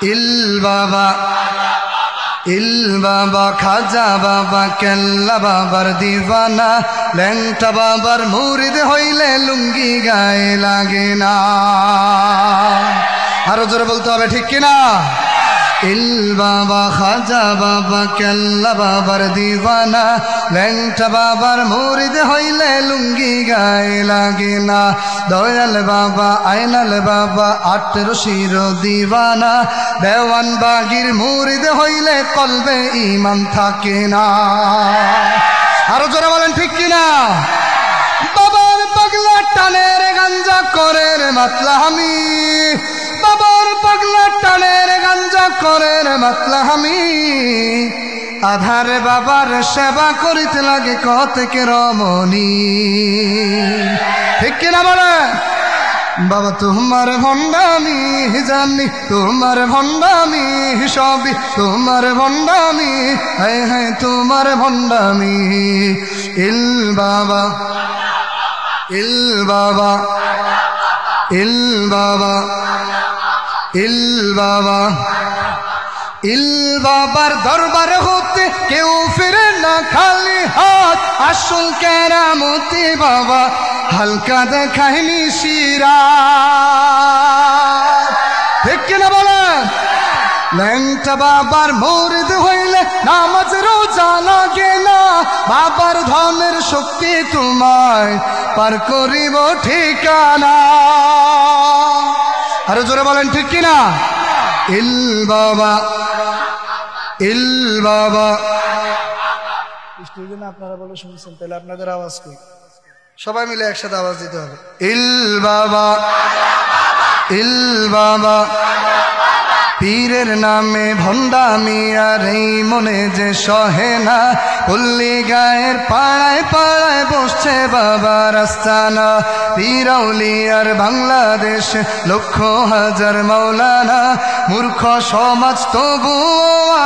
ইল বাবা ইল বাবা খাজা বাবা কেল্লা বাবার দিওয়ানা ল্যাংটা বাবার মুরিদ হইলে লুঙ্গি গায়ে লাগে না। আরো জোরে বলতে হবে, ঠিক কিনা? ইল বাবা খাজা বাবা কেল্লা বাবার দিওয়ানা ল্যাংটা বাবার মুরিদ হইলে লুঙ্গি গায়ে লাগে না। দয়াল বাবা আইনাল বাবা আট রশির দিওয়ানা দেওয়ান বাগির মুরিদ হইলে কলবে ঈমান থাকে না। আরো জোরে বলেন, ঠিক কিনা? বাবার পাগলা টানের গাঞ্জা করে রে মাতলামি, বাবার পাগলা টানের গাঞ্জা করে রে মাতলামি। আধারে বাবার সেবা করিতে লাগে কতকে রমণী, ঠিক কিনা বলে? বাবা তোমার ভণ্ডামি জানি, তোমার ভণ্ডামি সবই তোমার ভণ্ডামি, হ্যাঁ হ্যাঁ তোমার ভণ্ডামি। ইল বাবা ইল বাবা ইল বাবা ইল বাবা ইল বাবার দরবার হতে কেউ ফিরে না খালি হাত, আসল কেরামতি বাবা হালকা দেখায়নি শিরা, ঠিক কিনা বলে? ল্যাংটা বাবার মুরিদ হইলে নামাজ রোজা লাগে না, বাবার ধনের শক্তি তোমায় পার করিব ঠিকানা। আরো জোরে বলেন, ঠিক কিনা? ইল বাবা ইল বাবা। আপনারা বলে শুনছেন, তাহলে আপনাদের আওয়াজ কই? সবাই মিলে একসাথে আওয়াজ দিতে হবে। ইল বাবা ইল বাবা। পীরের নামে ভণ্ডামি আর এই মনে যে সহে না, পল্লী গায়ের পাড়ায় পাড়ায় বসছে বাবার আস্তানা। পীরাউলিয়ার বাংলাদেশ লক্ষ হাজার মাওলানা, মূর্খ সমাজ তবু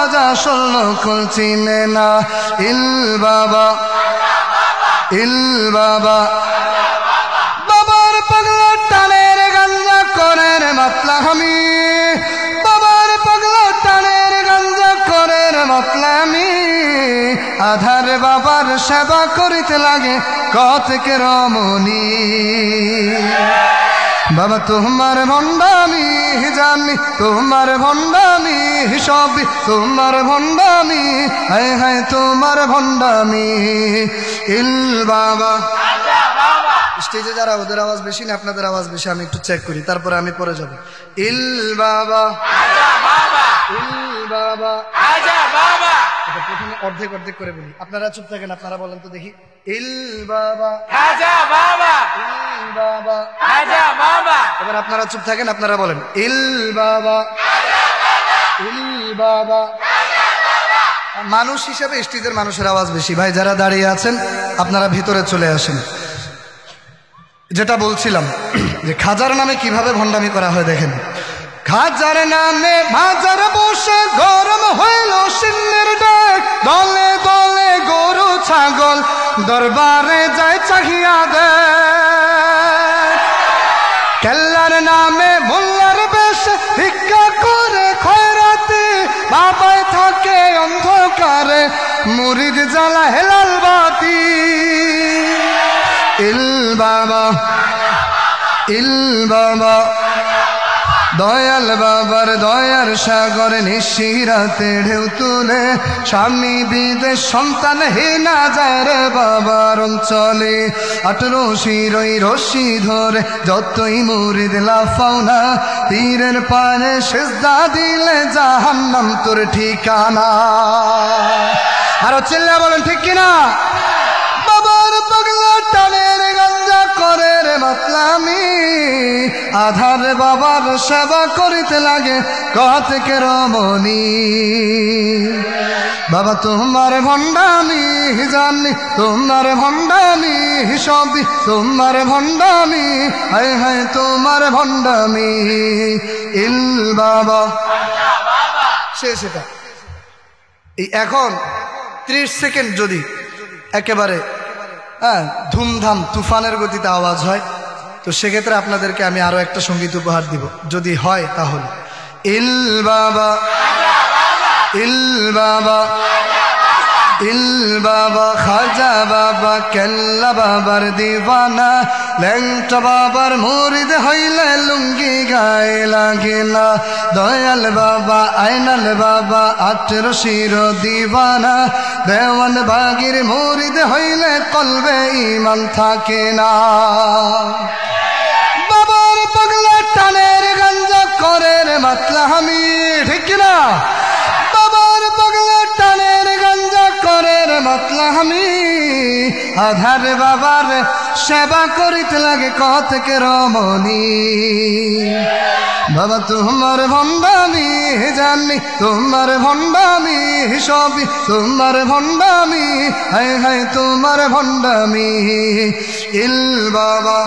আজ আসল নকল চিনে না। ইল বাবা ইল বাবা। বাবার পাগলা টানের গাঞ্জা করে রে মাতলামি, বাবার পাগলা টানের গাঞ্জা করে রে মাতলামি। আধার বাবার সেবা করিতে লাগে কতকে রমণী। বাবা তোমার ভণ্ডামি জানি, তোমার ভণ্ডামি সবই তোমার ভণ্ডামি, হায় হায় তোমার ভণ্ডামি। ইল বাবা। স্টেজে যারা ওদের আওয়াজ বেশি না আপনাদের আওয়াজ বেশি, আমি একটু চেক করি, তারপরে আমি পরে যাব। ইল বাবা ইল বাবা। প্রথমে অর্ধেক অর্ধেক করে বলি, আপনারা চুপ থাকেন, আপনারা বলেন তো দেখি। ইল বাবা ইল বাবা। এবার আপনারা চুপ থাকেন, আপনারা বলেন ইল বাবা ইল বাবা। মানুষ হিসাবে স্টেজের মানুষের আওয়াজ বেশি। ভাই যারা দাঁড়িয়ে আছেন আপনারা ভিতরে চলে আসেন। যেটা বলছিলাম যে খাজার নামে কিভাবে ভণ্ডামি করা হয় দেখেন। খাজার নামে বাজার বসে গরম হইল সিন্নের ডাক, দলে দলে গরু ছাগল দরবারে যায় চাহিয়া দেয়। কেল্লার নামে মোল্লার বেশ ভিক্ষা করে খয়রাতি, বাবায় থাকে অন্ধকারে মুরিদ জ্বালা হেলাল বাতি। ইল বাবা ইল বাবা। দয়াল বাবার দয়ার সাগর নিশিরাতে ঢেউ তুলে, স্বামী বিদেশ সন্তান হেনা যায় রে বাবার অঞ্চলে। 18 ওই রশি ধরে যতই মুরিদ লাফাও না, তীরের পানে সেজদা দিলে জাহান্নাম তোর ঠিকানা। আরো চিল্লা বলেন, ঠিক কিনা? বাবার পাগলা টানের গাঞ্জা করে রে মাতলামি, আধার বাবার সেবা করিতে লাগে কতকে রমণী। বাবা তোমার ভণ্ডামি জানি, তোমার ভণ্ডামি সবই তোমার ভণ্ডামি, হায় হায় তোমার ভণ্ডামি। ইল বাবা। শেষ এটা। এই এখন 30 সেকেন্ড যদি একেবারে ধুমধাম তুফানের গতিতে আওয়াজ হয়, তো সেক্ষেত্রে আপনাদেরকে আমি আরো একটা সঙ্গীত উপহার দিব, যদি হয় তাহলে। ইল বাবা ইল বাবা ইল বাবা খাজা বাবা কেল্লা বাবার দিওয়ানা ল্যাংটা বাবার মুরিদ হইলে লুঙ্গি গায়ে লাগে না দয়াল বাবা আইনাল বাবা 18 শির দিওয়ানা দেওয়ান বাগির মুরিদ হইলে কলবে ঈমান থাকে না বাবার পাগলা টানের গাঞ্জা করে রে মাতলা আমি ঠিক না বাবার পাগলা টানের গাঞ্জা করে রে মাতলা আমি আধার বাবার সেবা করিতে লাগে কতকে রমণী বাবা তোমার ভণ্ডামি জানি তোমার ভণ্ডামি সবই তোমার ভণ্ডামি হায় হায় তোমার ভণ্ডামি ইল বাবা